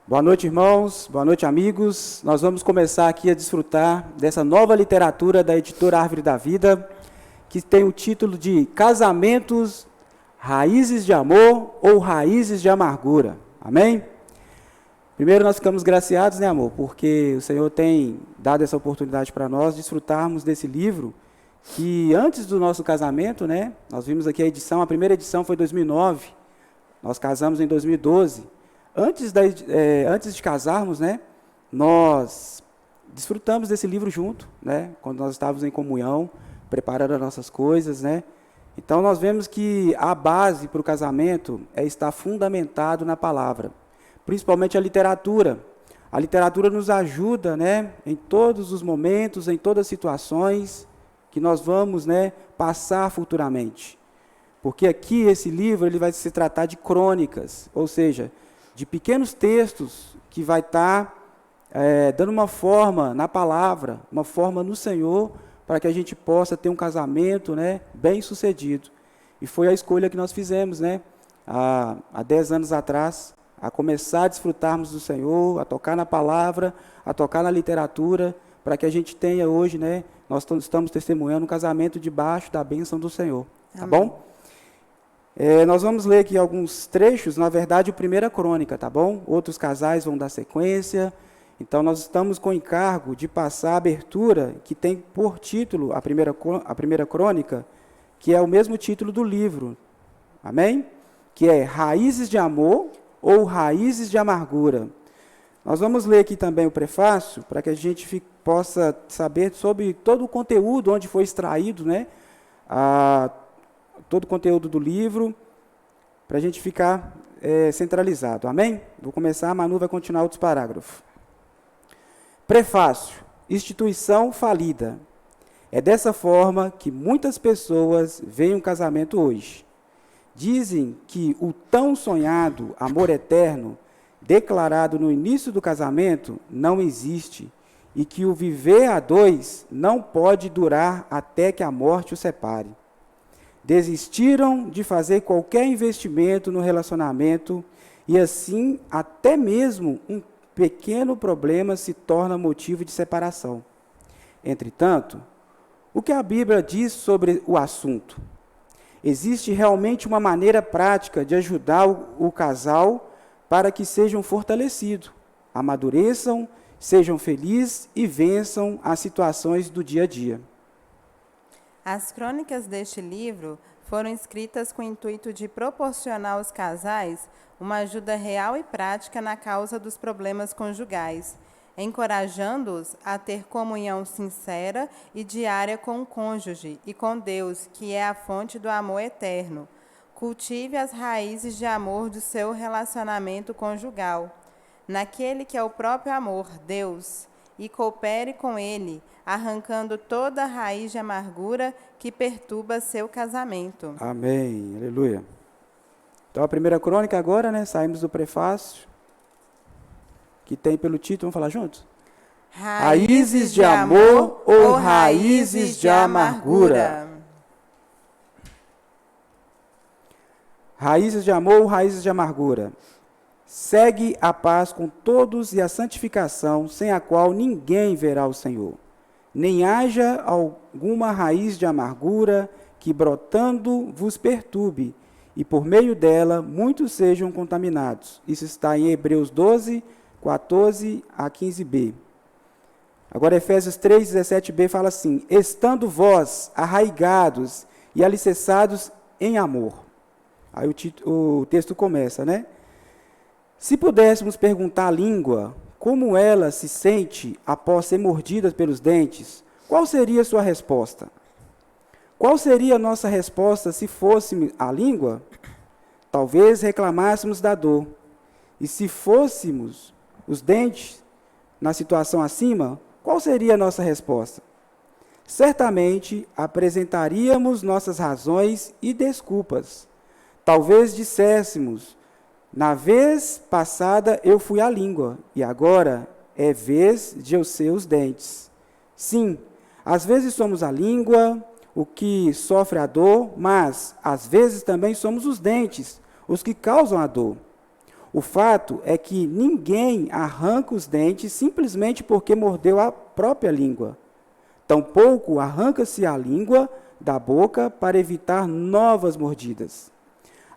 Boa noite, irmãos. Boa noite, amigos. Nós vamos começar aqui a desfrutar dessa nova literatura da editora Árvore da Vida, que tem o título de Casamentos, Raízes de Amor ou Raízes de Amargura. Amém? Primeiro, nós ficamos graciados, né, amor? Porque o Senhor tem dado essa oportunidade para nós desfrutarmos desse livro, que antes do nosso casamento, né, nós vimos aqui a primeira edição foi em 2009, nós casamos em 2012. Antes de casarmos, né, nós desfrutamos desse livro junto, né, quando nós estávamos em comunhão, preparando as nossas coisas, né. Então, nós vemos que a base para o casamento é estar fundamentado na palavra, principalmente a literatura. A literatura nos ajuda, né, em todos os momentos, em todas as situações que nós vamos, né, passar futuramente. Porque aqui, esse livro, ele vai se tratar de crônicas, ou seja, de pequenos textos que vai estar dando uma forma na palavra, uma forma no Senhor, para que a gente possa ter um casamento, né, bem sucedido. E foi a escolha que nós fizemos, né, há 10 anos atrás, a começar a desfrutarmos do Senhor, a tocar na palavra, a tocar na literatura, para que a gente tenha hoje, né, nós estamos testemunhando um casamento debaixo da bênção do Senhor. Tá bom? Nós vamos ler aqui alguns trechos, na verdade, a primeira crônica, tá bom? Outros casais vão dar sequência. Então, nós estamos com o encargo de passar a abertura, que tem por título a primeira crônica, que é o mesmo título do livro. Amém? Que é Raízes de Amor ou Raízes de Amargura. Nós vamos ler aqui também o prefácio, para que a gente possa saber sobre todo o conteúdo, onde foi extraído, né, todo o conteúdo do livro, para a gente ficar centralizado. Amém? Vou começar, a Manu vai continuar outros parágrafos. Prefácio. Instituição falida. É dessa forma que muitas pessoas veem um casamento hoje. Dizem que o tão sonhado amor eterno, declarado no início do casamento, não existe, e que o viver a dois não pode durar até que a morte o separe. Desistiram de fazer qualquer investimento no relacionamento e, assim, até mesmo um pequeno problema se torna motivo de separação. Entretanto, o que a Bíblia diz sobre o assunto? Existe realmente uma maneira prática de ajudar o casal para que sejam fortalecidos, amadureçam, sejam felizes e vençam as situações do dia a dia. As crônicas deste livro foram escritas com o intuito de proporcionar aos casais uma ajuda real e prática na causa dos problemas conjugais, encorajando-os a ter comunhão sincera e diária com o cônjuge e com Deus, que é a fonte do amor eterno. Cultive as raízes de amor do seu relacionamento conjugal, naquele que é o próprio amor, Deus, e coopere com ele, arrancando toda a raiz de amargura que perturba seu casamento. Amém, aleluia. Então, a primeira crônica agora, né, saímos do prefácio, que tem pelo título, vamos falar juntos? Raízes de amor ou raízes de amargura? Raízes de amor ou raízes de amargura? Segue a paz com todos e a santificação, sem a qual ninguém verá o Senhor. Nem haja alguma raiz de amargura que, brotando, vos perturbe, e por meio dela muitos sejam contaminados. Isso está em Hebreus 12, 14 a 15b. Agora, Efésios 3, 17b fala assim: estando vós arraigados e alicerçados em amor. Aí o texto começa, né? Se pudéssemos perguntar à língua como ela se sente após ser mordida pelos dentes, qual seria a sua resposta? Qual seria a nossa resposta se fosse a língua? Talvez reclamássemos da dor. E se fôssemos os dentes, na situação acima, qual seria a nossa resposta? Certamente apresentaríamos nossas razões e desculpas. Talvez disséssemos: na vez passada eu fui a língua, e agora é vez de eu ser os dentes. Sim, às vezes somos a língua, o que sofre a dor, mas às vezes também somos os dentes, os que causam a dor. O fato é que ninguém arranca os dentes simplesmente porque mordeu a própria língua. Tampouco arranca-se a língua da boca para evitar novas mordidas.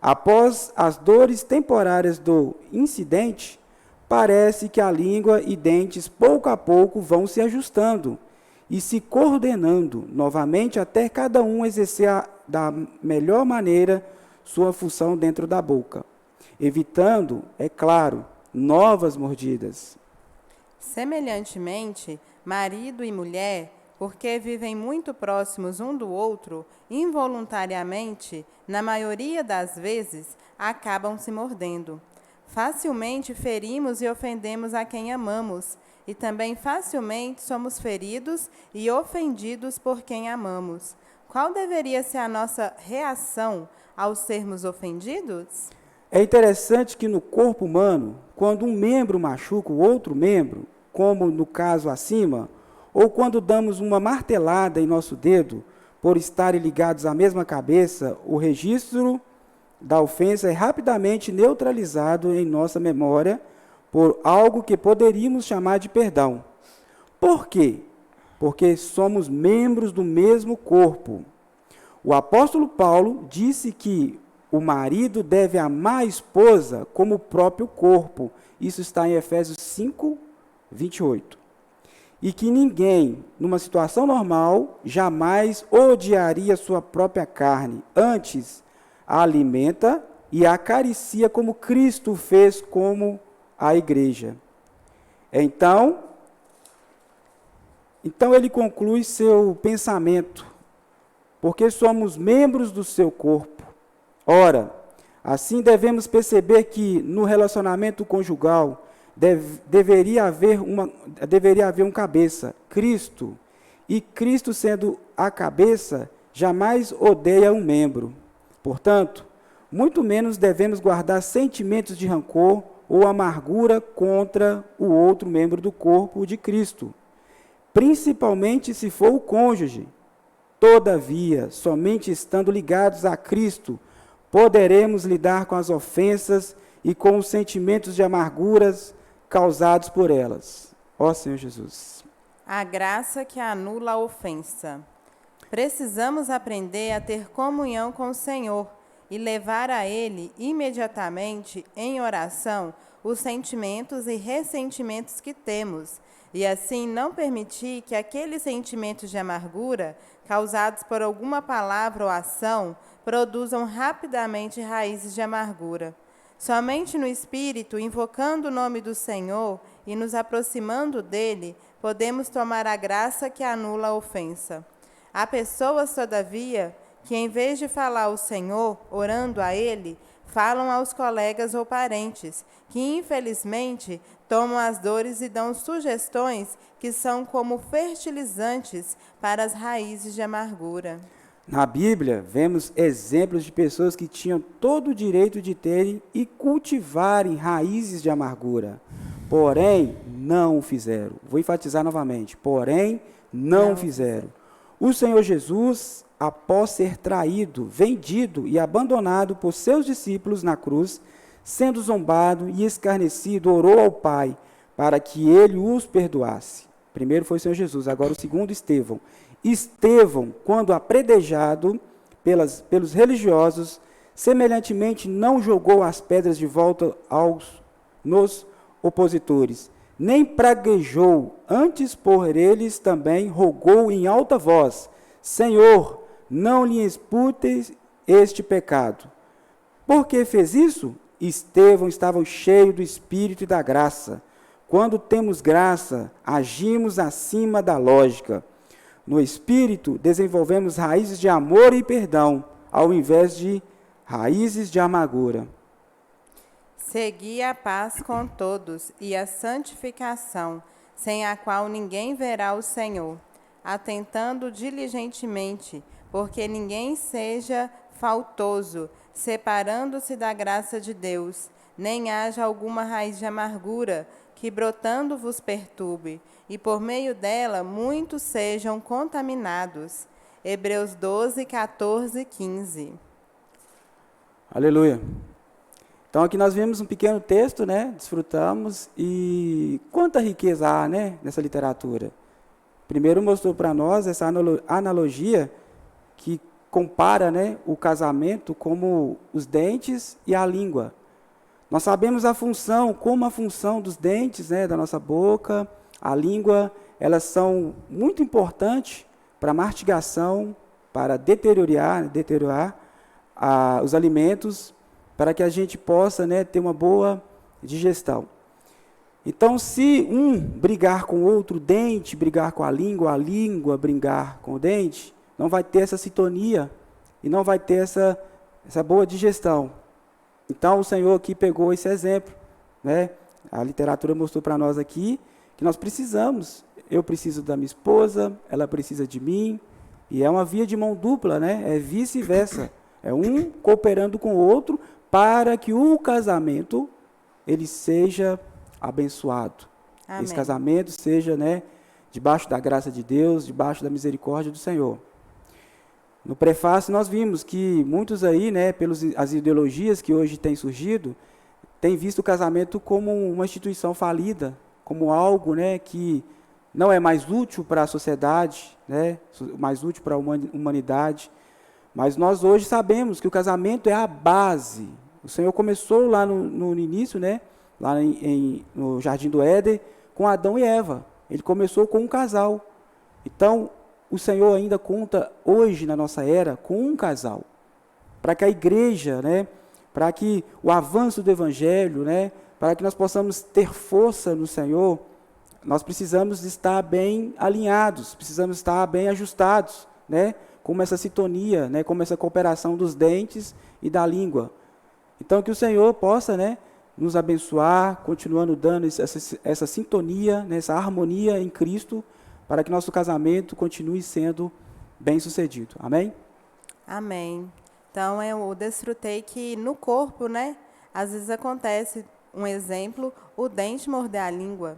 Após as dores temporárias do incidente, parece que a língua e dentes pouco a pouco vão se ajustando e se coordenando novamente até cada um exercer da melhor maneira sua função dentro da boca, evitando, é claro, novas mordidas. Semelhantemente, marido e mulher, porque vivem muito próximos um do outro, involuntariamente, na maioria das vezes, acabam se mordendo. Facilmente ferimos e ofendemos a quem amamos, e também facilmente somos feridos e ofendidos por quem amamos. Qual deveria ser a nossa reação ao sermos ofendidos? É interessante que no corpo humano, quando um membro machuca o outro membro, como no caso acima, ou quando damos uma martelada em nosso dedo, por estarem ligados à mesma cabeça, o registro da ofensa é rapidamente neutralizado em nossa memória por algo que poderíamos chamar de perdão. Por quê? Porque somos membros do mesmo corpo. O apóstolo Paulo disse que o marido deve amar a esposa como o próprio corpo. Isso está em Efésios 5, 28. E que ninguém, numa situação normal, jamais odiaria sua própria carne. Antes, a alimenta e a acaricia como Cristo fez como a igreja. Então ele conclui seu pensamento, porque somos membros do seu corpo. Ora, assim devemos perceber que no relacionamento conjugal deveria haver um cabeça, Cristo, e Cristo sendo a cabeça, jamais odeia um membro. Portanto, muito menos devemos guardar sentimentos de rancor ou amargura contra o outro membro do corpo de Cristo, principalmente se for o cônjuge. Todavia, somente estando ligados a Cristo, poderemos lidar com as ofensas e com os sentimentos de amarguras causados por elas. Ó Senhor Jesus. A graça que anula a ofensa. Precisamos aprender a ter comunhão com o Senhor e levar a Ele imediatamente, em oração, os sentimentos e ressentimentos que temos, e assim não permitir que aqueles sentimentos de amargura, causados por alguma palavra ou ação, produzam rapidamente raízes de amargura. Somente no Espírito, invocando o nome do Senhor e nos aproximando dele, podemos tomar a graça que anula a ofensa. Há pessoas, todavia, que em vez de falar ao Senhor, orando a Ele, falam aos colegas ou parentes, que infelizmente tomam as dores e dão sugestões que são como fertilizantes para as raízes de amargura. Na Bíblia, vemos exemplos de pessoas que tinham todo o direito de terem e cultivarem raízes de amargura, porém, não o fizeram. Vou enfatizar novamente, porém, não o fizeram. O Senhor Jesus, após ser traído, vendido e abandonado por seus discípulos na cruz, sendo zombado e escarnecido, orou ao Pai para que ele os perdoasse. Primeiro foi o Senhor Jesus, agora o segundo, Estevão. Estevão, quando apredejado pelos religiosos, semelhantemente não jogou as pedras de volta nos opositores, nem praguejou, antes por eles também rogou em alta voz: Senhor, não lhe imputes este pecado. Por que fez isso? Estevão estava cheio do Espírito e da graça. Quando temos graça, agimos acima da lógica. No Espírito, desenvolvemos raízes de amor e perdão, ao invés de raízes de amargura. Segui a paz com todos e a santificação, sem a qual ninguém verá o Senhor, atentando diligentemente, porque ninguém seja faltoso, separando-se da graça de Deus, nem haja alguma raiz de amargura, que brotando vos perturbe, e por meio dela muitos sejam contaminados. Hebreus 12, 14 e 15. Aleluia. Então aqui nós vimos um pequeno texto, né? Desfrutamos, e quanta riqueza há, né, nessa literatura. Primeiro mostrou para nós essa analogia que compara, né, o casamento como os dentes e a língua. Nós sabemos a função, como a função dos dentes, né, da nossa boca, a língua, elas são muito importantes para a mastigação, para deteriorar os alimentos, para que a gente possa, né, ter uma boa digestão. Então, se um brigar com o outro, o dente brigar com a língua brigar com o dente, não vai ter essa sintonia e não vai ter essa boa digestão. Então, o Senhor aqui pegou esse exemplo, né? A literatura mostrou para nós aqui que nós precisamos. Eu preciso da minha esposa, ela precisa de mim, e é uma via de mão dupla, né? É vice-versa. É um cooperando com o outro para que o casamento ele seja abençoado. Amém. Esse casamento seja, né, debaixo da graça de Deus, debaixo da misericórdia do Senhor. No prefácio nós vimos que muitos aí, né, pelas as ideologias que hoje têm surgido, têm visto o casamento como uma instituição falida, como algo, né, que não é mais útil para a sociedade, né, mais útil para a humanidade. Mas nós hoje sabemos que o casamento é a base. O Senhor começou lá no início, né, lá no Jardim do Éden, com Adão e Eva. Ele começou com um casal. Então, o Senhor ainda conta hoje, na nossa era, com um casal. Para que a igreja, né, para que o avanço do Evangelho, né, para que nós possamos ter força no Senhor, nós precisamos estar bem alinhados, precisamos estar bem ajustados, né, como essa sintonia, né, como essa cooperação dos dentes e da língua. Então, que o Senhor possa, né, nos abençoar, continuando dando essa sintonia, né, essa harmonia em Cristo, para que nosso casamento continue sendo bem-sucedido. Amém? Amém. Então, eu desfrutei que no corpo, né, às vezes acontece, um exemplo, o dente morder a língua.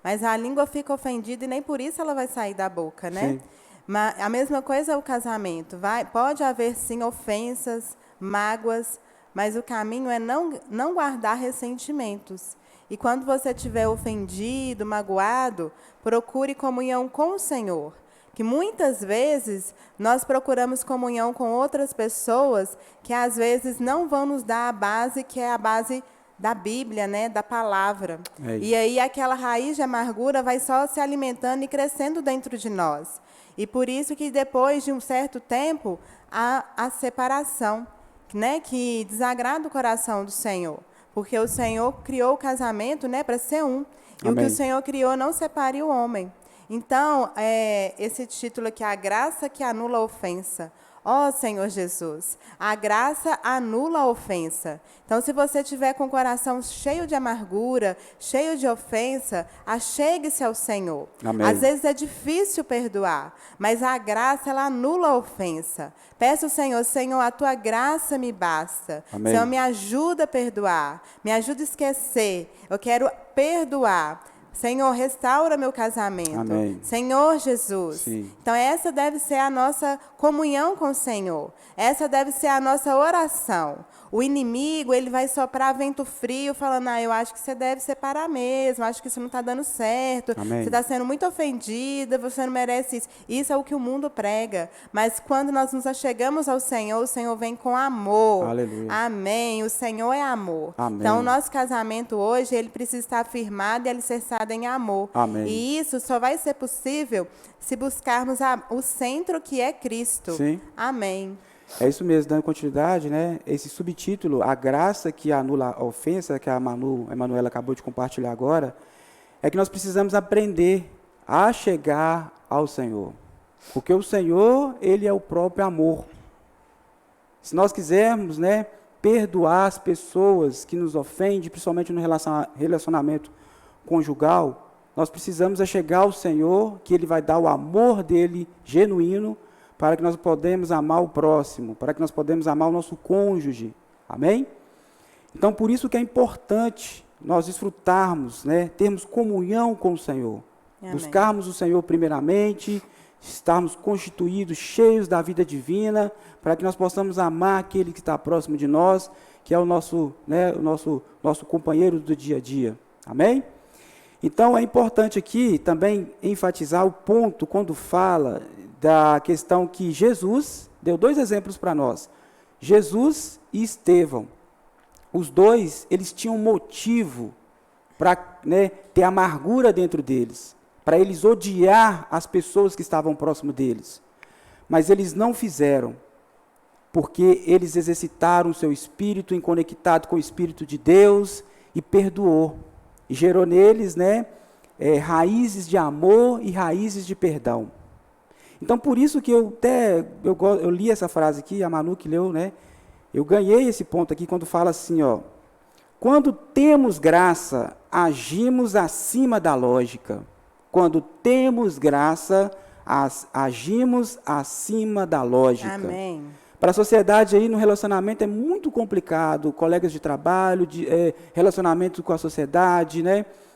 Mas a língua fica ofendida e nem por isso ela vai sair da boca, né? Sim. Mas a mesma coisa é o casamento. Pode haver, sim, ofensas, mágoas, mas o caminho é não guardar ressentimentos. E quando você estiver ofendido, magoado, procure comunhão com o Senhor. Que muitas vezes nós procuramos comunhão com outras pessoas que às vezes não vão nos dar a base, que é a base da Bíblia, né, da palavra. E aí aquela raiz de amargura vai só se alimentando e crescendo dentro de nós. E por isso que depois de um certo tempo, há a separação, né, que desagrada o coração do Senhor. Porque o Senhor criou o casamento, né, para ser um. E Amém. o que o Senhor criou não separe o homem. Então, esse título aqui, a graça que anula a ofensa. Ó Senhor Jesus, a graça anula a ofensa. Então, se você estiver com o coração cheio de amargura, cheio de ofensa, achegue-se ao Senhor. Amém. Às vezes é difícil perdoar, mas a graça, ela anula a ofensa. Peça ao Senhor, Senhor, a tua graça me basta. Amém. Senhor, me ajuda a perdoar, me ajuda a esquecer. Eu quero perdoar. Senhor, restaura meu casamento. Amém. Senhor Jesus. Sim. Então, essa deve ser a nossa comunhão com o Senhor. Essa deve ser a nossa oração. O inimigo, ele vai soprar vento frio, falando, eu acho que você deve separar mesmo, acho que isso não está dando certo. Amém. Você está sendo muito ofendida, você não merece isso. Isso é o que o mundo prega. Mas quando nós nos achegamos ao Senhor, o Senhor vem com amor. Aleluia. Amém. O Senhor é amor. Amém. Então, o nosso casamento hoje, ele precisa estar firmado e alicerçado em amor. Amém. E isso só vai ser possível se buscarmos o centro que é Cristo. Sim. Amém. É isso mesmo, dando continuidade, né? Esse subtítulo, a graça que anula a ofensa, que a Emanuela acabou de compartilhar agora, é que nós precisamos aprender a chegar ao Senhor. Porque o Senhor, Ele é o próprio amor. Se nós quisermos, né, perdoar as pessoas que nos ofendem, principalmente no relacionamento conjugal, nós precisamos chegar ao Senhor, que Ele vai dar o amor dEle genuíno, para que nós podemos amar o próximo, para que nós podemos amar o nosso cônjuge. Amém? Então, por isso que é importante nós desfrutarmos, né, termos comunhão com o Senhor. Amém. Buscarmos o Senhor primeiramente, estarmos constituídos, cheios da vida divina, para que nós possamos amar aquele que está próximo de nós, que é o nosso companheiro do dia a dia. Amém? Então, é importante aqui também enfatizar o ponto quando fala da questão que Jesus deu 2 exemplos para nós. Jesus e Estevão. Os dois, eles tinham motivo para ter amargura dentro deles, para eles odiar as pessoas que estavam próximo deles. Mas eles não fizeram, porque eles exercitaram o seu espírito em conectado com o Espírito de Deus e perdoou. E gerou neles raízes de amor e raízes de perdão. Então, por isso que eu li essa frase aqui, a Manu que leu, eu ganhei esse ponto aqui quando fala assim, quando temos graça, agimos acima da lógica. Quando temos graça, agimos acima da lógica. Amém. Para a sociedade aí no relacionamento é muito complicado, colegas de trabalho, relacionamento com a sociedade,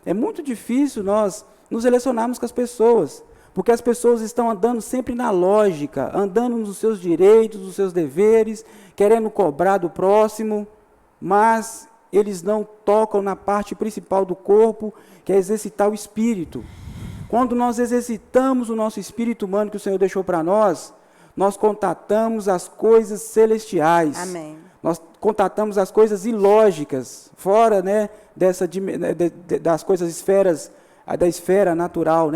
É muito difícil nós nos relacionarmos com as pessoas, porque as pessoas estão andando sempre na lógica, andando nos seus direitos, nos seus deveres, querendo cobrar do próximo, mas eles não tocam na parte principal do corpo, que é exercitar o espírito. Quando nós exercitamos o nosso espírito humano que o Senhor deixou para nós contatamos as coisas celestiais. Amém. Nós contatamos as coisas ilógicas, fora das coisas da esfera natural.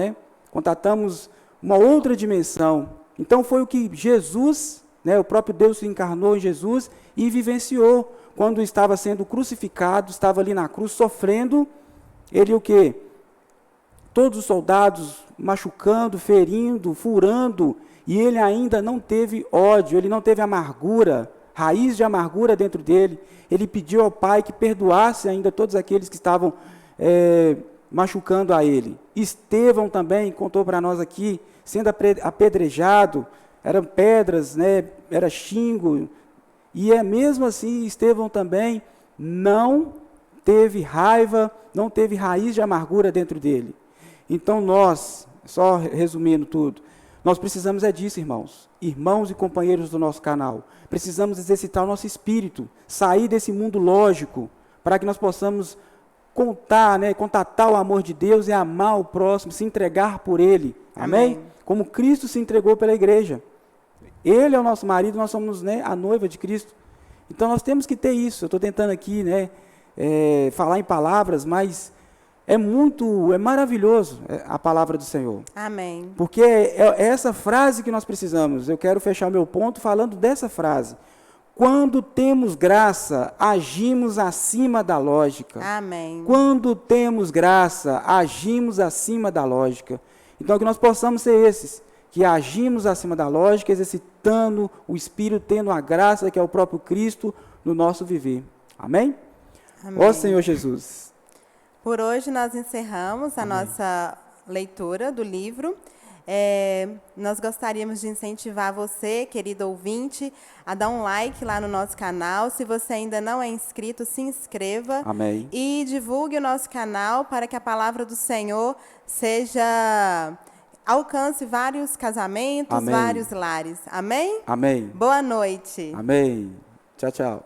Contatamos uma outra dimensão. Então foi o que Jesus, o próprio Deus se encarnou em Jesus e vivenciou. Quando estava sendo crucificado, estava ali na cruz sofrendo, ele o quê? Todos os soldados machucando, ferindo, furando, e ele ainda não teve ódio, ele não teve amargura, raiz de amargura dentro dele. Ele pediu ao Pai que perdoasse ainda todos aqueles que estavam machucando a ele. Estevão também contou para nós aqui, sendo apedrejado, eram pedras, era xingo, e mesmo assim Estevão também não teve raiva, não teve raiz de amargura dentro dele. Então nós, só resumindo tudo, nós precisamos disso, irmãos e companheiros do nosso canal. Precisamos exercitar o nosso espírito, sair desse mundo lógico, para que nós possamos contatar o amor de Deus e amar o próximo, se entregar por ele. Amém? Como Cristo se entregou pela igreja. Ele é o nosso marido, nós somos a noiva de Cristo. Então nós temos que ter isso. Eu estou tentando aqui falar em palavras, mas é maravilhoso a palavra do Senhor. Amém. Porque é essa frase que nós precisamos. Eu quero fechar meu ponto falando dessa frase. Quando temos graça, agimos acima da lógica. Amém. Quando temos graça, agimos acima da lógica. Então, que nós possamos ser esses, que agimos acima da lógica, exercitando o Espírito, tendo a graça que é o próprio Cristo no nosso viver. Amém? Amém. Ó Senhor Jesus. Por hoje nós encerramos a nossa leitura do livro. Nós gostaríamos de incentivar você, querido ouvinte, a dar um like lá no nosso canal. Se você ainda não é inscrito, se inscreva. Amém. E divulgue o nosso canal para que a palavra do Senhor alcance vários casamentos, Amém. Vários lares. Amém? Amém. Boa noite. Amém. Tchau, tchau.